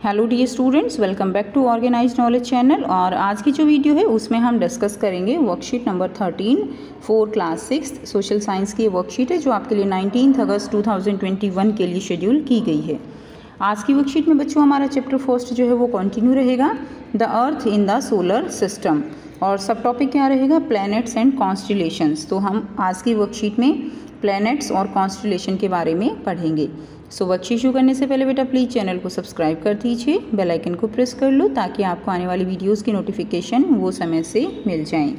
Hello dear students, welcome back to organised knowledge channel. और आज की जो वीडियो है उसमें हम डिस्कस करेंगे worksheet number 13 for class 6 social science की वर्कशीट है जो आपके लिए 19 अगस्त 2021 के लिए शेड्यूल की गई है। आज की वर्कशीट में बच्चों हमारा चैप्टर फर्स्ट जो है वो कंटिन्यू रहेगा, the earth in the solar system, और सब टॉपिक क्या रहेगा, प्लैनेट्स एंड कॉन्स्टिलेशंस। तो हम आज की वर्कशीट में प्लैनेट्स और कॉन्स्टिलेशन के बारे में पढ़ेंगे। सो वर्कशीट शुरू करने से पहले बेटा प्लीज़ चैनल को सब्सक्राइब कर दीजिए, बेल आइकन को प्रेस कर लो ताकि आपको आने वाली वीडियोस की नोटिफिकेशन वो समय से मिल जाएं।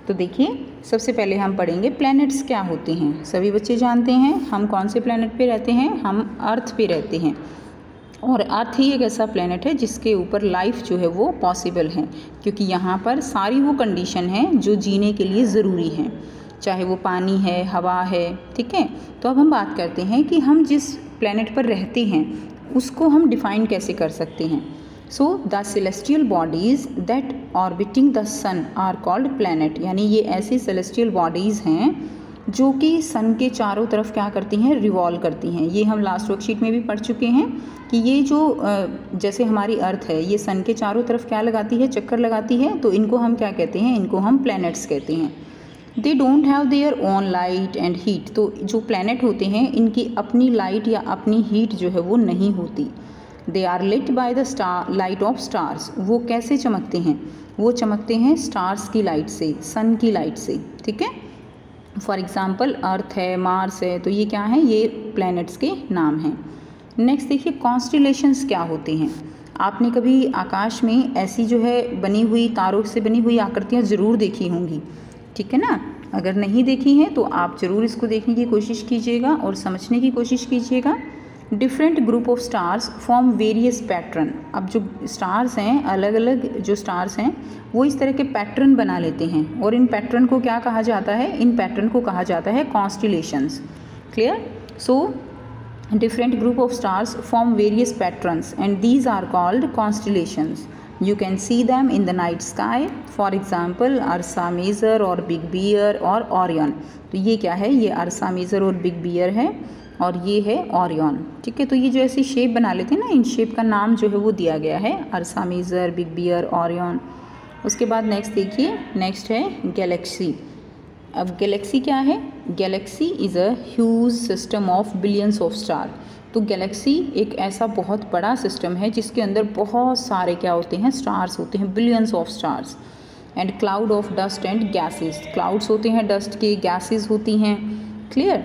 तो देखिए, सबसे पहले हम पढ़ेंगे प्लैनेट्स क्या होते हैं। सभी बच्चे जानते हैं हम कौन से प्लैनेट पे रहते हैं, हम अर्थ पे रहते हैं, और अर्थ ही एक ऐसा प्लैनेट है जिसके ऊपर लाइफ जो है वो पॉसिबल है, क्योंकि यहाँ पर सारी वो कंडीशन है जो जीने के लिए ज़रूरी हैं, चाहे वो पानी है, हवा है, ठीक है। तो अब हम बात करते हैं कि हम जिस प्लैनेट पर रहते हैं उसको हम डिफ़ाइन कैसे कर सकते हैं। So the celestial bodies that orbiting the sun are called planet, यानी ये ऐसी सेलेस्टियल बॉडीज़ हैं जो कि सन के चारों तरफ क्या करती हैं, रिवॉल्व करती हैं। ये हम लास्ट वर्कशीट में भी पढ़ चुके हैं कि ये जो जैसे हमारी अर्थ है ये सन के चारों तरफ क्या लगाती है, चक्कर लगाती है, तो इनको हम क्या कहते हैं, इनको हम प्लैनेट्स कहते हैं। They don't have their own light and heat, तो जो प्लैनेट होते हैं इनकी अपनी लाइट या अपनी हीट जो है वो नहीं होती। They are lit by the star light of stars, वो कैसे चमकते हैं, वो चमकते हैं स्टार्स की लाइट से, सन की लाइट से, ठीक है। फॉर एग्ज़ाम्पल अर्थ है, मार्स है, तो ये क्या है, ये प्लैनेट्स के नाम हैं। नेक्स्ट देखिए, कॉन्स्टिलेशंस क्या होते हैं। आपने कभी आकाश में ऐसी जो है बनी हुई तारों से बनी हुई आकृतियाँ ज़रूर देखी होंगी, ठीक है ना। अगर नहीं देखी हैं तो आप ज़रूर इसको देखने की कोशिश कीजिएगा और समझने की कोशिश कीजिएगा। Different group of stars form various pattern, अब जो स्टार्स हैं, अलग अलग जो स्टार्स हैं वो इस तरह के पैटर्न बना लेते हैं, और इन पैटर्न को क्या कहा जाता है, इन पैटर्न को कहा जाता है constellations. Clear. So different group of stars form various patterns and these are called constellations. You can see them in the night sky, for example Ursa Major और Big Bear और Orion। तो ये क्या है, ये Ursa Major और Big Bear है और ये है Orion, ठीक है। तो ये जो ऐसी शेप बना लेते हैं ना, इन शेप का नाम जो है वो दिया गया है Ursa Major, Big Bear, Orion। उसके बाद नेक्स्ट देखिए, नेक्स्ट है गैलेक्सी। अब गैलेक्सी क्या है, Galaxy is a huge system of billions of star. तो गैलेक्सी एक ऐसा बहुत बड़ा सिस्टम है जिसके अंदर बहुत सारे क्या होते हैं, स्टार्स होते हैं, billions of stars. And cloud of dust and gases, clouds होते हैं डस्ट के, गैसेस होती हैं। क्लियर।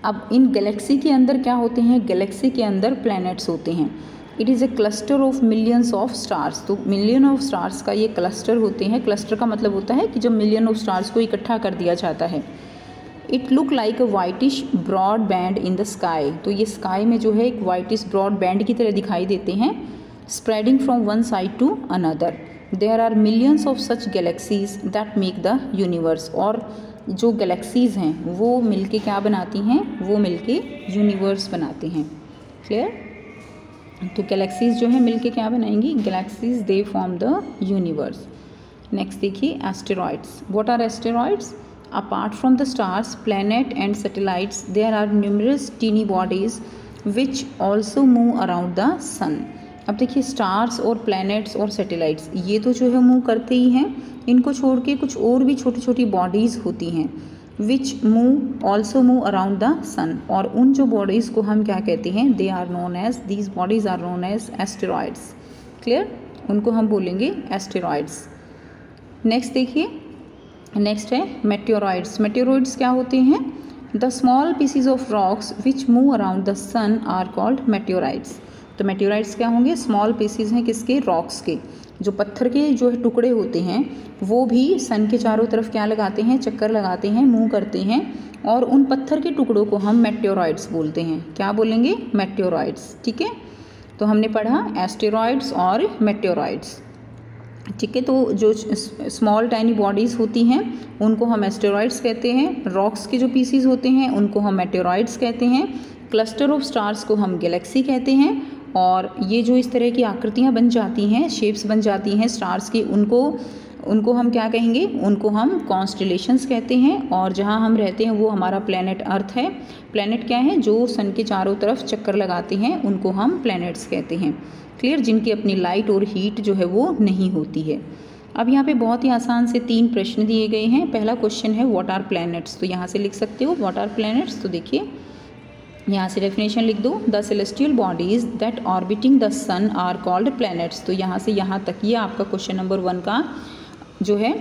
अब इन गैलेक्सी के अंदर क्या होते हैं, गैलेक्सी के अंदर प्लैनेट्स होते हैं। It is a cluster of millions of stars, तो मिलियन ऑफ स्टार्स का ये क्लस्टर होते हैं। क्लस्टर का मतलब होता है कि जब मिलियन ऑफ स्टार्स को इकट्ठा कर दिया जाता है। It look like a whitish broad band in the sky, तो ये स्काई में जो है एक वाइटिश ब्रॉड बैंड की तरह दिखाई देते हैं, spreading from one side to another. There are millions of such galaxies that make the universe, और जो गैलेक्सीज़ हैं वो मिलके क्या बनाती हैं, वो मिलके यूनिवर्स बनाते हैं। क्लियर। तो गैलेक्सीज़ जो है मिलके क्या बनाएंगी, galaxies they form the universe. Next देखिए, asteroids. What are asteroids? Apart from the stars, planet and satellites, there are numerous tiny bodies which also move around the sun. अब देखिए, स्टार्स और प्लैनेट्स और सैटेलाइट्स ये तो जो है move करते ही हैं, इनको छोड़ के कुछ और भी छोटी छोटी बॉडीज़ होती हैं which move also move around the sun, और उन जो बॉडीज़ को हम क्या कहते हैं, they are known as, these bodies are known as asteroids. Clear. उनको हम बोलेंगे एस्टेरॉइड्स। नेक्स्ट देखिए, नेक्स्ट है मेटेओरॉइड्स। मेटेओरॉइड्स क्या होते हैं, the small pieces of rocks which move around the sun are called meteoroids. तो मेटेओरॉइड्स क्या होंगे, स्मॉल पीसीज हैं किसके, रॉक्स के, जो पत्थर के जो है टुकड़े होते हैं वो भी सन के चारों तरफ क्या लगाते हैं, चक्कर लगाते हैं, मूव करते हैं, और उन पत्थर के टुकड़ों को हम मेटेओरॉइड्स बोलते हैं। क्या बोलेंगे, मेटेओरॉइड्स, ठीक है। तो हमने पढ़ा एस्टेरॉइड्स और मेटेओरॉइड्स, ठीक है। तो जो स्मॉल टाइनी बॉडीज़ होती हैं उनको हम एस्टेरॉइड्स कहते हैं, रॉक्स के जो पीसीज होते हैं उनको हम मेटेओरॉइड्स कहते हैं, क्लस्टर ऑफ स्टार्स को हम गैलेक्सी कहते हैं, और ये जो इस तरह की आकृतियाँ बन जाती हैं, शेप्स बन जाती हैं स्टार्स की, उनको उनको हम क्या कहेंगे, उनको हम कॉन्स्टेलेशंस कहते हैं। और जहाँ हम रहते हैं वो हमारा प्लैनेट अर्थ है। प्लैनेट क्या है, जो सन के चारों तरफ चक्कर लगाते हैं उनको हम प्लैनेट्स कहते हैं। क्लियर, जिनकी अपनी लाइट और हीट जो है वो नहीं होती है। अब यहाँ पे बहुत ही आसान से 3 प्रश्न दिए गए हैं। पहला क्वेश्चन है व्हाट आर प्लैनेट्स, तो यहाँ से लिख सकते हो व्हाट आर प्लैनेट्स। तो देखिए यहाँ से डेफिनेशन लिख दो, the celestial bodies that orbiting the sun are called planets. तो यहाँ से यहाँ तक ये आपका क्वेश्चन नंबर 1 का जो है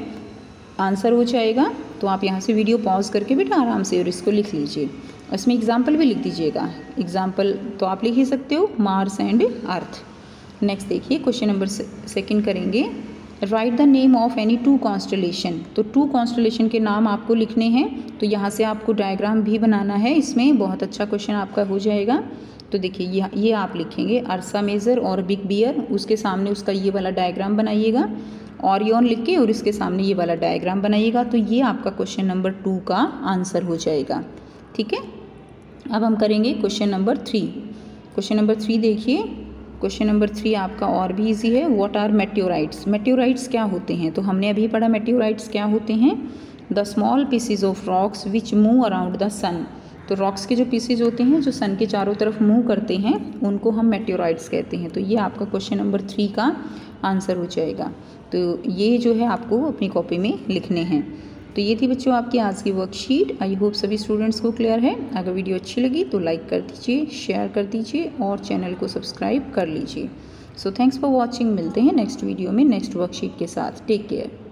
आंसर हो जाएगा। तो आप यहाँ से वीडियो पॉज करके बेटा आराम से और इसको लिख लीजिए। इसमें एग्जाम्पल भी लिख दीजिएगा। एग्जाम्पल तो आप लिख ही सकते हो, मार्स एंड अर्थ। नेक्स्ट देखिए क्वेश्चन नंबर 2 करेंगे, right the name of any 2 constellation. तो 2 कॉन्स्टलेशन के नाम आपको लिखने हैं। तो यहाँ से आपको डायग्राम भी बनाना है, इसमें बहुत अच्छा क्वेश्चन आपका हो जाएगा। तो देखिए ये आप लिखेंगे अर्सा मेजर और बिग बियर, उसके सामने उसका ये वाला डायग्राम बनाइएगा। ओरियन लिख के और इसके सामने ये वाला डायग्राम बनाइएगा। तो ये आपका क्वेश्चन नंबर 2 का आंसर हो जाएगा। ठीक है, अब हम करेंगे क्वेश्चन नंबर 3। क्वेश्चन नंबर 3 देखिए, क्वेश्चन नंबर 3 आपका और भी इजी है। What are मेटेओराइट्स। मेटेओराइट्स क्या होते हैं, तो हमने अभी पढ़ा मेटेओराइट्स क्या होते हैं, the small pieces of rocks which move around the sun. तो रॉक्स के जो पीसीज होते हैं जो सन के चारों तरफ मूव करते हैं उनको हम मेटेओराइट्स कहते हैं। तो ये आपका क्वेश्चन नंबर 3 का आंसर हो जाएगा। तो ये जो है आपको अपनी कॉपी में लिखने हैं। तो ये थी बच्चों आपकी आज की वर्कशीट। आई होप सभी स्टूडेंट्स को क्लियर है। अगर वीडियो अच्छी लगी तो लाइक कर दीजिए, शेयर कर दीजिए और चैनल को सब्सक्राइब कर लीजिए। So thanks for watching. मिलते हैं नेक्स्ट वीडियो में नेक्स्ट वर्कशीट के साथ। Take care.